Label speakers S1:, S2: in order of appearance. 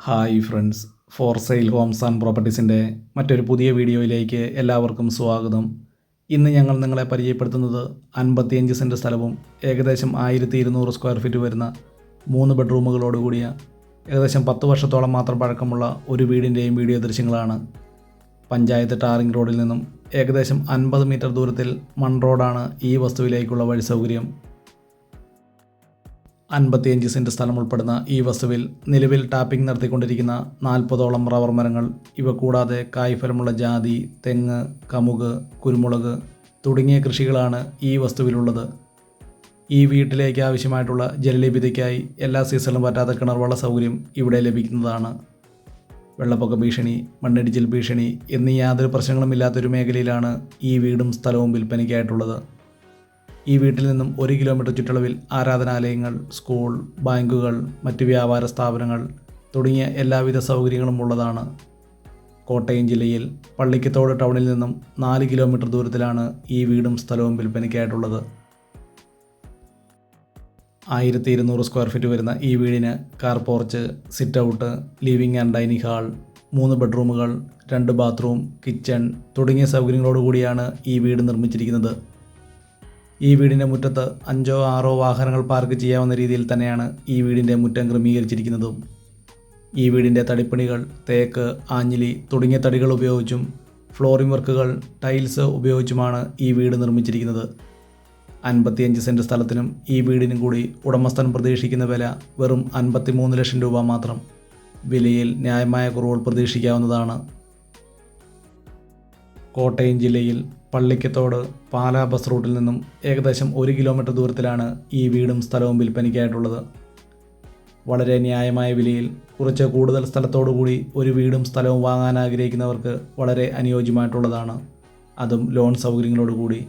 S1: Hi friends, for sale homes and പ്രോപ്പർട്ടീസിൻ്റെ മറ്റൊരു പുതിയ വീഡിയോയിലേക്ക് എല്ലാവർക്കും സ്വാഗതം. ഇന്ന് ഞങ്ങൾ നിങ്ങളെ പരിചയപ്പെടുത്തുന്നത് 55 സെൻറ്റ് സ്ഥലവും ഏകദേശം 1200 സ്ക്വയർ ഫീറ്റ് വരുന്ന 3 ബെഡ്റൂമുകളോട് കൂടിയ ഏകദേശം 10 വർഷത്തോളം മാത്രം പഴക്കമുള്ള ഒരു വീടിൻ്റെയും വീഡിയോ ദൃശ്യങ്ങളാണ്. പഞ്ചായത്ത് ടാറിംഗ് റോഡിൽ നിന്നും ഏകദേശം 50 മീറ്റർ ദൂരത്തിൽ മൺ റോഡാണ് ഈ വസ്തുവിലേക്കുള്ള വഴി സൗകര്യം. 55 സെൻറ്റ് സ്ഥലം ഉൾപ്പെടുന്ന ഈ വസ്തുവിൽ നിലവിൽ ടാപ്പിംഗ് നടത്തിക്കൊണ്ടിരിക്കുന്ന 40ഓളം റബ്ബർ മരങ്ങൾ, ഇവ കൂടാതെ കായ്ഫലമുള്ള ജാതി, തെങ്ങ്, കമുക്, കുരുമുളക് തുടങ്ങിയ കൃഷികളാണ് ഈ വസ്തുവിലുള്ളത്. ഈ വീട്ടിലേക്ക് ആവശ്യമായിട്ടുള്ള ജലലഭ്യതയ്ക്കായി എല്ലാ സീസണിലും പറ്റാത്ത കിണർവെള്ള സൗകര്യം ഇവിടെ ലഭിക്കുന്നതാണ്. വെള്ളപ്പൊക്ക ഭീഷണി, മണ്ണിടിച്ചിൽ ഭീഷണി എന്നീ യാതൊരു പ്രശ്നങ്ങളുമില്ലാത്തൊരു മേഖലയിലാണ് ഈ വീടും സ്ഥലവും വിൽപ്പനയ്ക്കായിട്ടുള്ളത്. ഈ വീട്ടിൽ നിന്നും 1 കിലോമീറ്റർ ചുറ്റളവിൽ ആരാധനാലയങ്ങൾ, സ്കൂൾ, ബാങ്കുകൾ, മറ്റ് വ്യാപാര സ്ഥാപനങ്ങൾ തുടങ്ങിയ എല്ലാവിധ സൗകര്യങ്ങളും ഉള്ളതാണ്. കോട്ടയം ജില്ലയിൽ പള്ളിക്കത്തോട് ടൗണിൽ നിന്നും 4 കിലോമീറ്റർ ദൂരത്തിലാണ് ഈ വീടും സ്ഥലവും വിൽപ്പനയ്ക്കായിട്ടുള്ളത്. 1200 സ്ക്വയർ ഫീറ്റ് വരുന്ന ഈ വീടിന് car porch, sit out, living and dining hall, 3 ബെഡ്റൂമുകൾ, 2 bathroom, kitchen തുടങ്ങിയ സൗകര്യങ്ങളോടുകൂടിയാണ് ഈ വീട് നിർമ്മിച്ചിരിക്കുന്നത്. ഈ വീടിൻ്റെ മുറ്റത്ത് 5-6 വാഹനങ്ങൾ പാർക്ക് ചെയ്യാവുന്ന രീതിയിൽ തന്നെയാണ് ഈ വീടിൻ്റെ മുറ്റം ക്രമീകരിച്ചിരിക്കുന്നതും. ഈ വീടിൻ്റെ തടിപ്പണികൾ തേക്ക്, ആഞ്ഞിലി തുടങ്ങിയ തടികൾ ഉപയോഗിച്ചും ഫ്ലോറിംഗ് വർക്കുകൾ, ടൈൽസ് ഉപയോഗിച്ചുമാണ് ഈ വീട് നിർമ്മിച്ചിരിക്കുന്നത്. 55 സെൻറ്റ് സ്ഥലത്തിനും ഈ വീടിനും കൂടി ഉടമസ്ഥൻ പ്രതീക്ഷിക്കുന്ന വില വെറും 53 ലക്ഷം രൂപ മാത്രം. വിലയിൽ ന്യായമായ കുറവുകൾ പ്രതീക്ഷിക്കാവുന്നതാണ്. കോട്ടയം ജില്ലയിൽ പള്ളിക്കത്തോട് പാലാ ബസ് റൂട്ടിൽ നിന്നും ഏകദേശം 1 കിലോമീറ്റർ ദൂരത്തിലാണ് ഈ വീടും സ്ഥലവും വിൽപ്പനയ്ക്കായിട്ടുള്ളത്. വളരെ ന്യായമായ വിലയിൽ കുറച്ച് കൂടുതൽ സ്ഥലത്തോടു കൂടി ഒരു വീടും സ്ഥലവും വാങ്ങാൻ ആഗ്രഹിക്കുന്നവർക്ക് വളരെ അനുയോജ്യമായിട്ടുള്ളതാണ്. അതും ലോൺ സൗകര്യങ്ങളോടുകൂടി.